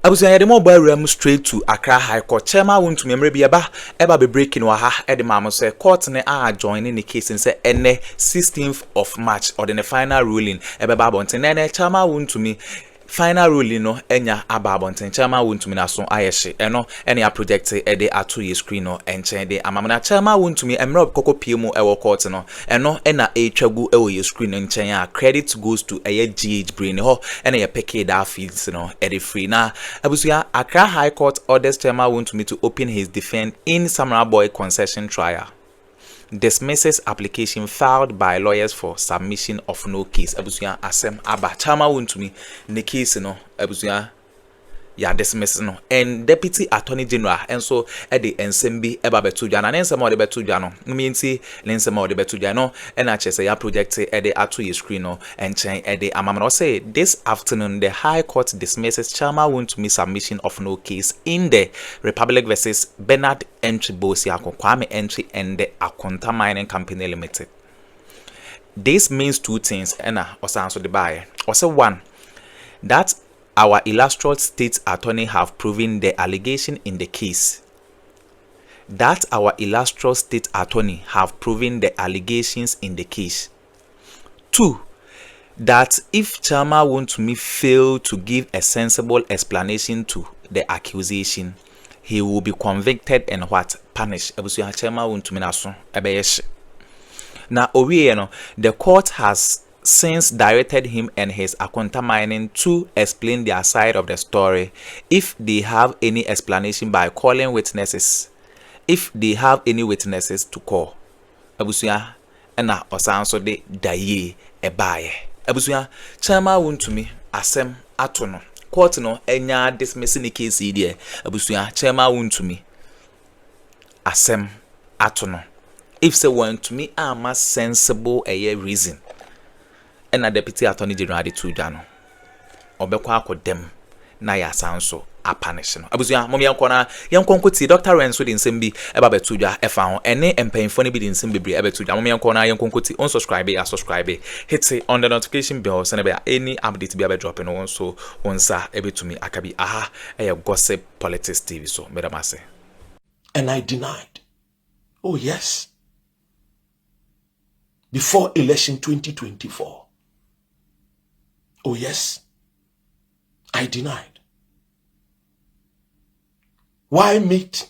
Abusuya yɛde mo ba straight to Accra High Court. Chairman Wontumi mmerɛ bi eba be breaking wa ha ɛde ma mo sɛ court ne a joining the case sɛ ɛnɛ 16th of March or the final ruling ɛbɛba abɔnten na ɛnɛ Chairman Wontumi final ruling no enya aba abɔnten. Chairman Wontumi na so ayɛhye ɛno ɛne a project ɛde ato ye screen no ɛnkyɛn de amamna Chairman Wontumi mmerɛ kɔkɔ pie mu ɛwɔ court no ɛno ɛna ɛtwagu ɛwɔ ye screen no nkyɛn a credit goes to ɛyɛ GH brain ho ɛna yɛ peke da feeds no ɛde free na abusuya Accra High Court orders Chairman Wontumi to open his defense in Samurai Boy concession trial. Dismisses application filed by lawyers for submission of no case. Abusuya asem aba Chairman Wontumi ne case no abusuya ya dismiss no and Deputy Attorney General and so the ensem bi eba betu dwa na ensem o de betu dwa no nmienti ensem o de betu dwa no and achese ya project the ato ye screen no enchen the amamno say this afternoon the High Court dismisses Chairman Wontumi submission of no case in the Republic versus Bernard Entry Bosi Kwame Entry and the Akonta Mining Company Limited. This means two things and osanso the buyer also one that our illustrious state attorney have proven the allegation in the case. That our illustrious state attorney have proven the allegations in the case. 2. That if Chairman Wontumi fail to give a sensible explanation to the accusation, he will be convicted and what? Punished. Ebusuya Chairman Wontumi na so ebeyehye. Na owie no, the court has since directed him and his Akonta Mining to explain their side of the story if they have any explanation by calling witnesses. If they have any witnesses to call. Abusuya ena osanso de daye ebaye. Abusuya Chairman Wontumi asem ato no. Court no enya dismissing the case there. Abusuya Chairman Wontumi asem ato no. If say Wontumi ama sensible reason. And a Deputy Attorney General de tu dano obekwa akodem na ya sanso apanish no abusuya mom yankonkoti Dr. Renzo de nsem bi eba betu dwa efa ho ene empanfo ne bi de nsem bebre ebetu dwa mom yankonkoti unsubscribe ya subscribe hit on the notification bell so na be any update bi drop no so wonsa ebetumi akabi aha gossip politics TV so medamase. And I denied. Oh yes, before election 2024. Oh yes, I denied. Why meet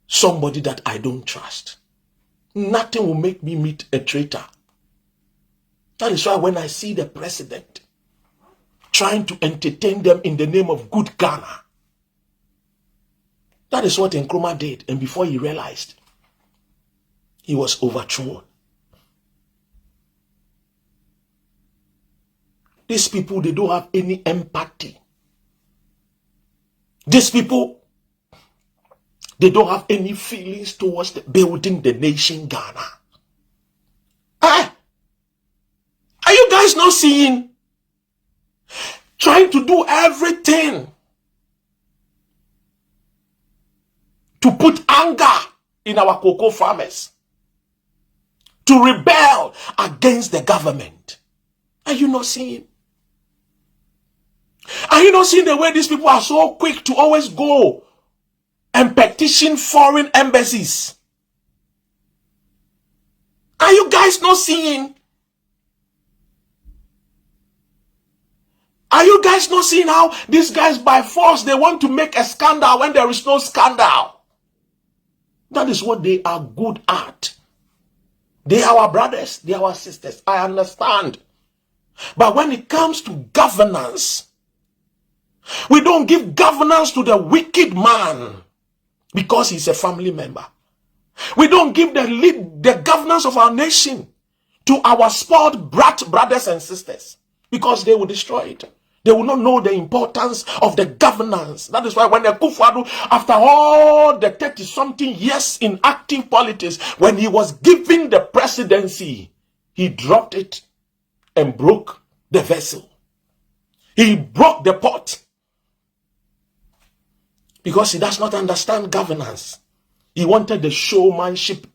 somebody that I don't trust? Nothing will make me meet a traitor. That is why when I see the president trying to entertain them in the name of good Ghana, that is what Akroma did, and before he realized, he was overthrown. These people, they don't have any empathy. These people, they don't have any feelings towards building the nation Ghana. Are you guys not seeing? Trying to do everything to put anger in our cocoa farmers, to rebel against the government. Are you not seeing? Are you not seeing the way these people are so quick to always go and petition foreign embassies? Are you guys not seeing? Are you guys not seeing how these guys by force, they want to make a scandal when there is no scandal? That is what they are good at. They are our brothers, they are our sisters. I understand. But when it comes to governance, we don't give governance to the wicked man because he's a family member. We don't give the governance of our nation to our spoiled brothers and sisters because they will destroy it. They will not know the importance of the governance. That is why when the Akufo-Addo, after all the 30-something years in active politics, when he was given the presidency, he dropped it and broke the vessel. He broke the pot because he does not understand governance. He wanted the showmanship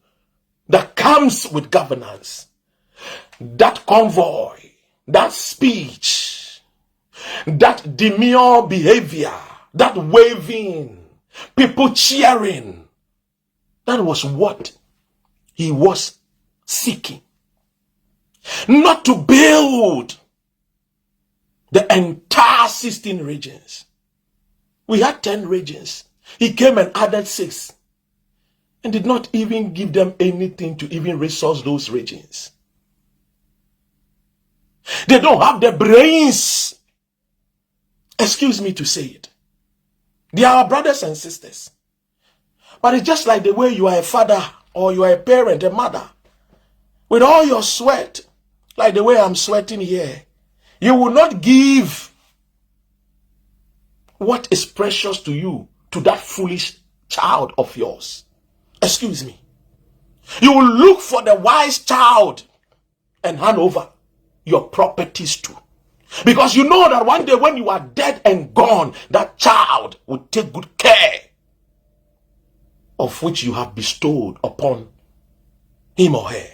that comes with governance. That convoy, that speech, that demure behavior that waving, people cheering. That was what he was seeking. Not to build the entire 16 regions. We had 10 regions. He came and added 6 and did not even give them anything to even resource those regions. They don't have the brains. Excuse me to say it. They are our brothers and sisters. But it's just like the way you are a father or you are a parent, a mother. With all your sweat, like the way I'm sweating here, you will not give what is precious to you to that foolish child of yours. Excuse me. You will look for the wise child and hand over your properties to. Because you know that one day when you are dead and gone, that child will take good care of which you have bestowed upon him or her.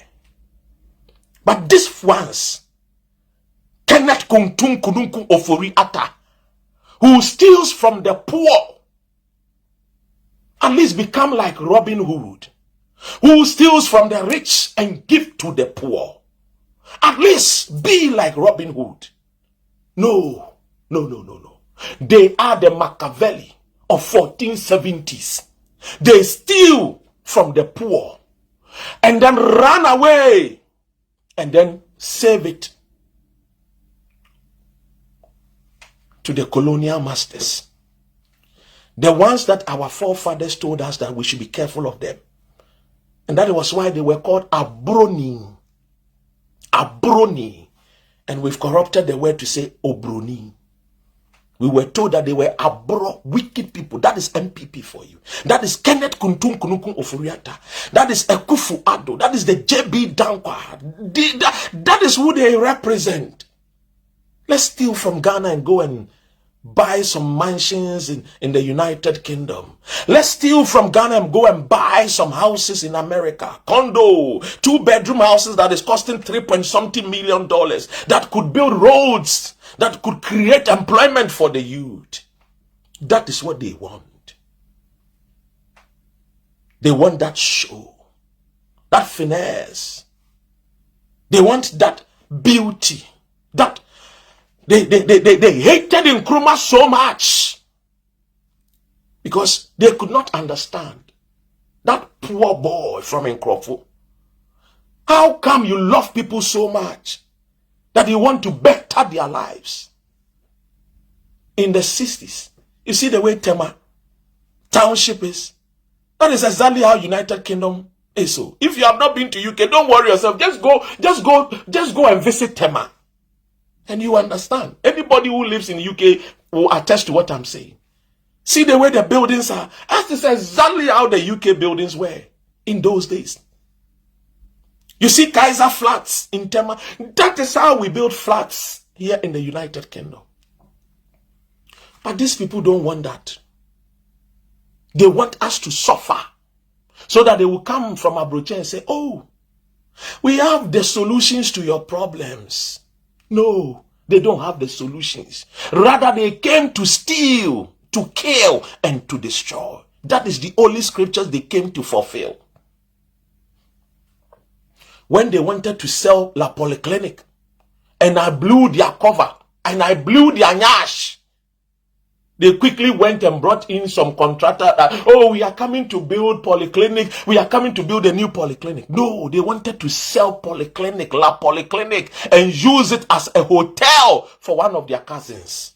But this ones, Kenneth Kuntum Kununku Ofori Ata, who steals from the poor, at least become like Robin Hood, who steals from the rich and give to the poor. At least be like Robin Hood. No. They are the Machiavelli of 1470s. They steal from the poor and then run away and then save it to the colonial masters. The ones that our forefathers told us that we should be careful of them. And that was why they were called Abroni. Abroni. And we've corrupted the word to say Obroni. We were told that they were abro, wicked people. That is MPP for you. That is Kenneth Kuntum Kunukun Ofuriata. That is Ekufu Ado. That is the JB Dankwa. That is who they represent. Let's steal from Ghana and go and buy some mansions in the United Kingdom. Let's steal from Ghana and go and buy some houses in America. Condo, 2-bedroom houses that is costing $3 million that could build roads, that could create employment for the youth. That is what they want. They want that show, that finesse. They want that beauty, that they hated Akroma so much because they could not understand that poor boy from Nkrofo. How come you love people so much that you want to better their lives? In the 60s, you see the way Tema Township is. That is exactly how United Kingdom is. So if you have not been to UK, don't worry yourself. Just go and visit Tema. And you understand. Anybody who lives in the UK will attest to what I'm saying. See the way the buildings are. That is exactly how the UK buildings were in those days. You see Kaiser flats in Tema. That is how we build flats here in the United Kingdom. But these people don't want that. They want us to suffer so that they will come from Abroche and say, oh, we have the solutions to your problems. No, they don't have the solutions. Rather, they came to steal, to kill, and to destroy. That is the only scriptures they came to fulfill. When they wanted to sell La Polyclinic, and I blew their cover, and I blew their nyash, they quickly went and brought in some contractor that, oh, we are coming to build polyclinic. We are coming to build a new polyclinic. No, they wanted to sell polyclinic, La Polyclinic, and use it as a hotel for one of their cousins.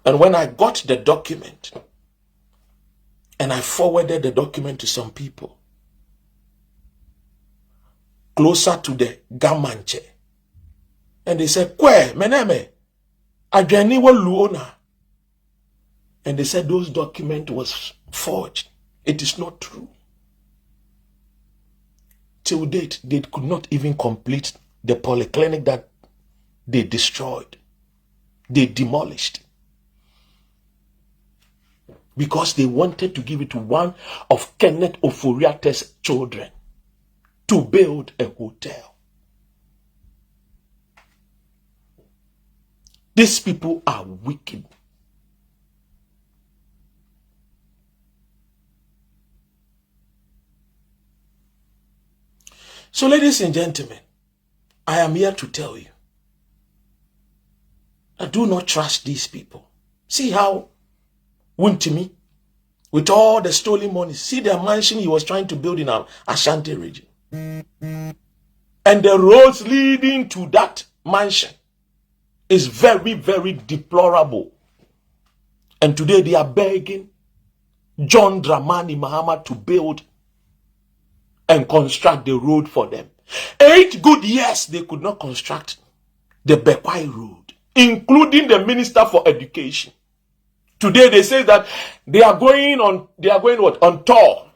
And when I got the document, and I forwarded the document to some people closer to the Gamanche, and they said, Kwe, meneme, Adjani wa luona. And they said those document was forged. It is not true. Till date, they could not even complete the polyclinic that they destroyed. They demolished. Because they wanted to give it to one of Kenneth Oforiate's children to build a hotel. These people are wicked. So, ladies and gentlemen, I am here to tell you, I do not trust these people. See how Wontumi, with all the stolen money, see the mansion he was trying to build in our Ashanti region. And the roads leading to that mansion is very, very deplorable. And today they are begging John Dramani Mahama to build and construct the road for them. 8 good years they could not construct the Bekwai road, including the Minister for Education. Today they say that they are going on tour.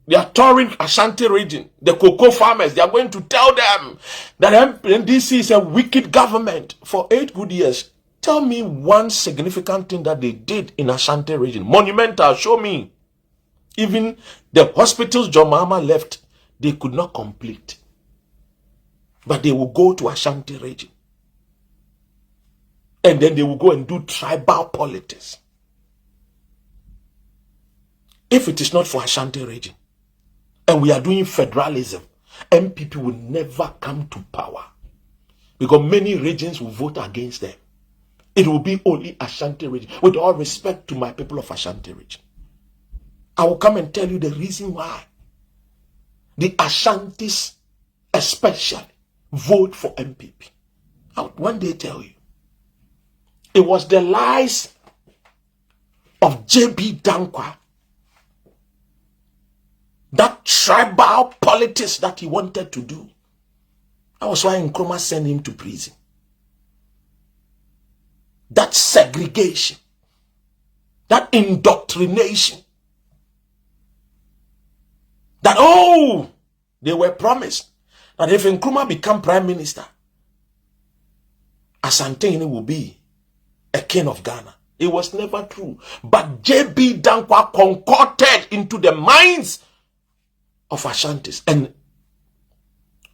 They are touring Ashanti region, the cocoa farmers. They are going to tell them that NDC is a wicked government for 8 good years. Tell me one significant thing that they did in Ashanti region. Monumental, show me. Even the hospitals John Mahama left, they could not complete. But they will go to Ashanti region. And then they will go and do tribal politics. If it is not for Ashanti region, and we are doing federalism, MPP will never come to power. Because many regions will vote against them. It will be only Ashanti region. With all respect to my people of Ashanti region, I will come and tell you the reason why the Ashantis especially vote for MPP. I would one day tell you. It was the lies of J.B. Dankwa, that tribal politics that he wanted to do. That was why Akroma sent him to prison. That segregation, that indoctrination, that they were promised that if Akroma become prime minister, Asantehene will be a king of Ghana. It was never true. But J.B. Dankwa concocted into the minds of Ashantis. And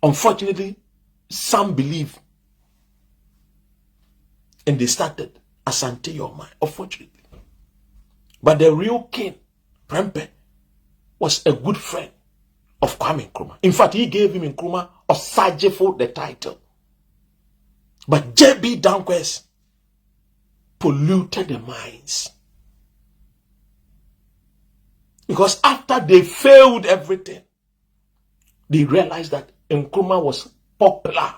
unfortunately, some believe. And they started Asante your mind, unfortunately. But the real king, Prempe, was a good friend of Kwame Nkrumah. In fact, he gave him Nkrumah Osajefo the title. But J.B. Dankwa's polluted the minds. Because after they failed everything, they realized that Nkrumah was popular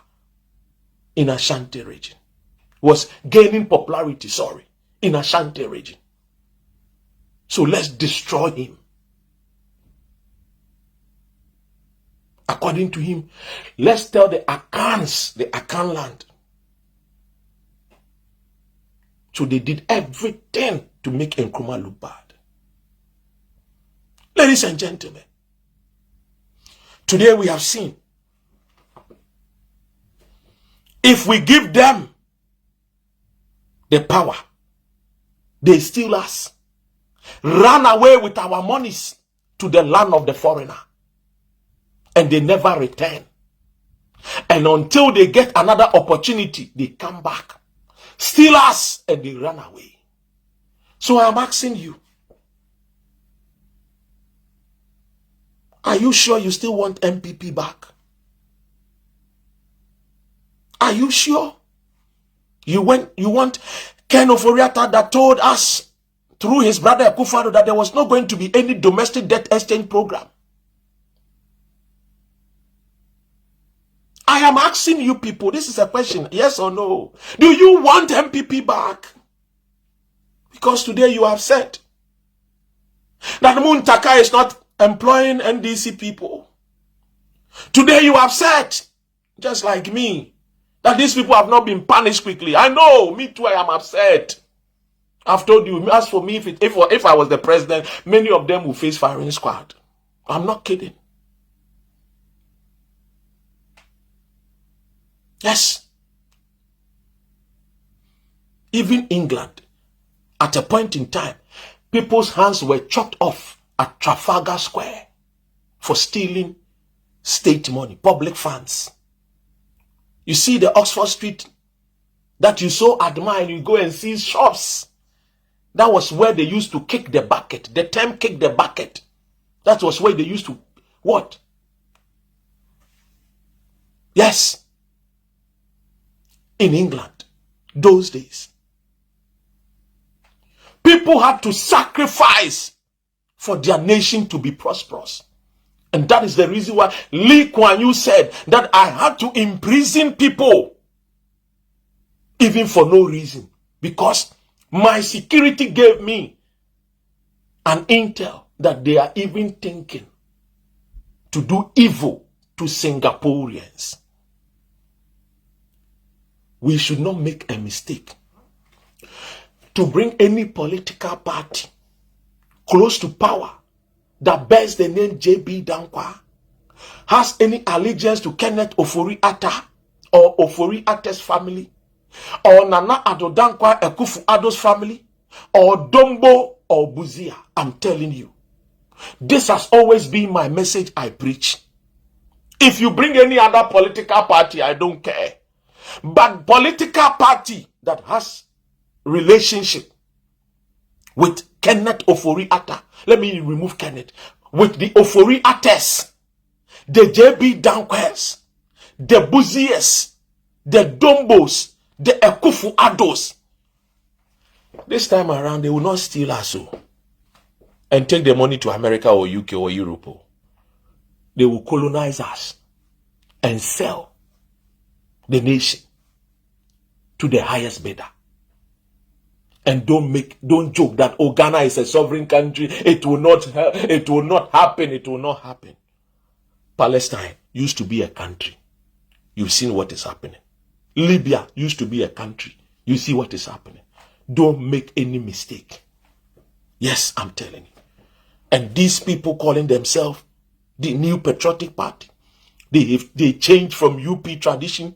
in Ashanti region. Was gaining popularity, in Ashanti region. So let's destroy him. According to him, let's tell the Akan land. So they did everything to make Nkrumah look bad. Ladies and gentlemen, today we have seen, if we give them the power, they steal us, run away with our monies to the land of the foreigner, and they never return. And until they get another opportunity, they come back, steal us, and they run away. So I'm asking you, are you sure you still want MPP back? Are you sure? You want Ken Oforiatta that told us through his brother Akufo-Addo that there was not going to be any domestic debt exchange program. I am asking you people, this is a question, yes or no? Do you want MPP back? Because today you have said that Muntaka is not employing NDC people. Today you have said, just like me, that these people have not been punished quickly. I know, me too, I am upset. I've told you, as for me, if I was the president, many of them will face firing squad. I'm not kidding. Yes. Even England, at a point in time, people's hands were chopped off at Trafalgar Square for stealing state money, public funds. You see the Oxford Street that you so admire, you go and see shops. That was where they used to kick the bucket. The term kick the bucket. That was where they used to, what? Yes. In England, those days, people had to sacrifice for their nation to be prosperous. And that is the reason why Lee Kuan Yew said that I had to imprison people, even for no reason, because my security gave me an intel that they are even thinking to do evil to Singaporeans. We should not make a mistake to bring any political party close to power that bears the name J.B. Dankwa, has any allegiance to Kenneth Ofori-Atta or Ofori-Atta's family, or Nana Addo Dankwa Akufo-Addo's family, or Dombo or Buzia. I'm telling you, this has always been my message I preach. If you bring any other political party, I don't care. But political party that has relationship with Kenneth Ofori-Atta, let me remove Kenneth, with the Ofori-Attas, the JB Dankwas, the Buzias, the Dombos, the Akufo-Addos. This time around, they will not steal us and take the money to America or UK or Europe. They will colonize us and sell the nation to the highest bidder. And don't joke that Ghana is a sovereign country. It will not happen. It will not happen. Palestine used to be a country. You've seen what is happening. Libya used to be a country. You see what is happening. Don't make any mistake. Yes, I'm telling you. And these people calling themselves the New Patriotic Party, they changed from UP tradition.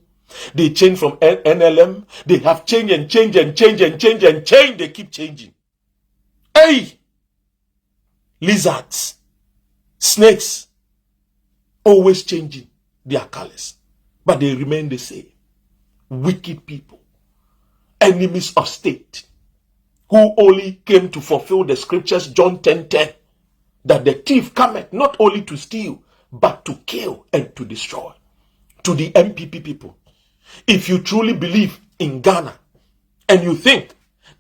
They changed from NLM. They have changed and changed and changed and changed and changed. They keep changing. Hey! Lizards, snakes, always changing their colors. But they remain the same. Wicked people, enemies of state, who only came to fulfill the scriptures, John 10:10, that the thief cometh not only to steal, but to kill and to destroy. To the MPP people, if you truly believe in Ghana and you think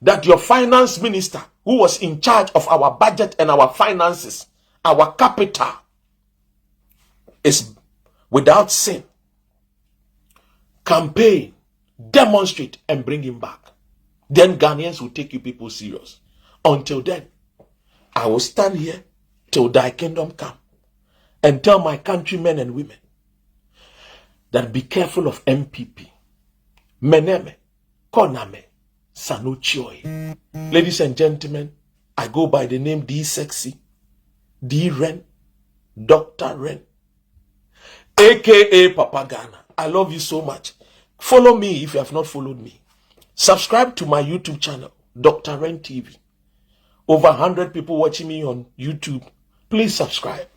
that your finance minister, who was in charge of our budget and our finances, our capital, is without sin, campaign, demonstrate and bring him back, then Ghanaians will take you people serious. Until then, I will stand here till thy kingdom come and tell my countrymen and women that be careful of MPP. Meneme, Koname, Sanochioi. Ladies and gentlemen, I go by the name D Sexy, D Ren, Dr. Ren, aka Papa Ghana. I love you so much. Follow me if you have not followed me. Subscribe to my YouTube channel, Dr. Ren TV. Over 100 people watching me on YouTube. Please subscribe.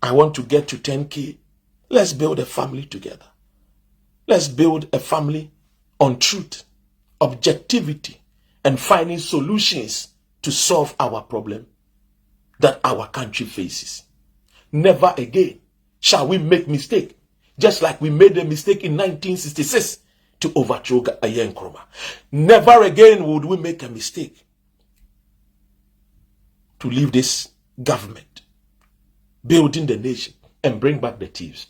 I want to get to 10K. Let's build a family together. Let's build a family on truth, objectivity, and finding solutions to solve our problem that our country faces. Never again shall we make mistake, just like we made a mistake in 1966 to overthrow Akroma. Never again would we make a mistake to leave this government, building the nation, and bring back the thieves.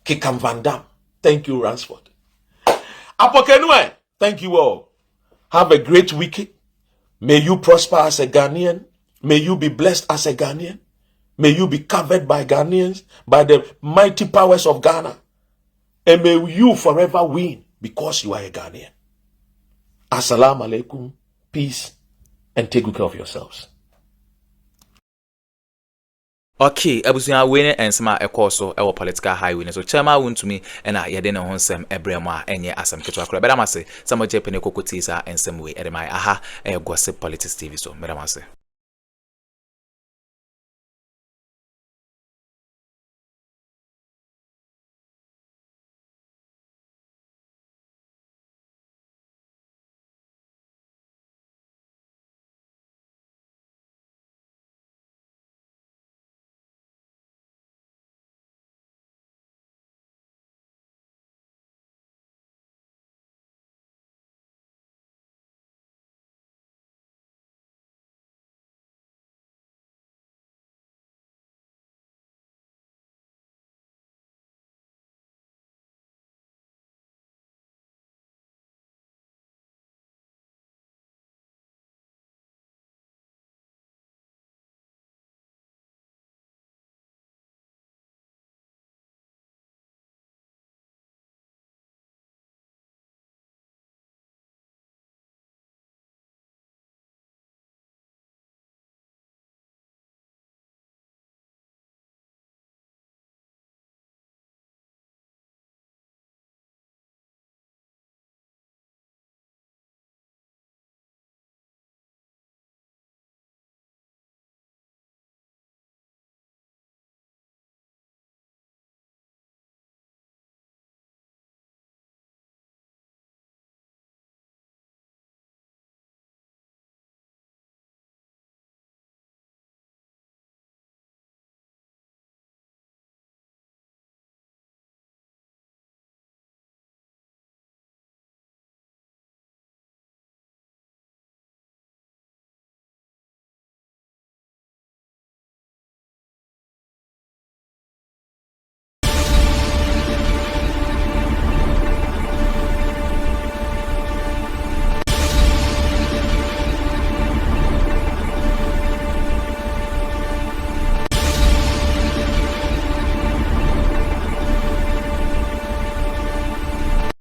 Kikam Van Dam. Thank you, Ransford. Apokenue. Thank you all. Have a great week. May you prosper as a Ghanaian. May you be blessed as a Ghanaian. May you be covered by Ghanaians, by the mighty powers of Ghana. And may you forever win because you are a Ghanaian. Assalamu alaikum. Peace. And take good care of yourselves. Okay, abusua wene ensema ekoso ewo political highway so chama Wontumi na yede ne honsem ebremu a enye asam keto akora bedamase samoje pene kokoti sa ensem we edemai aha gossip politics TV so bedamase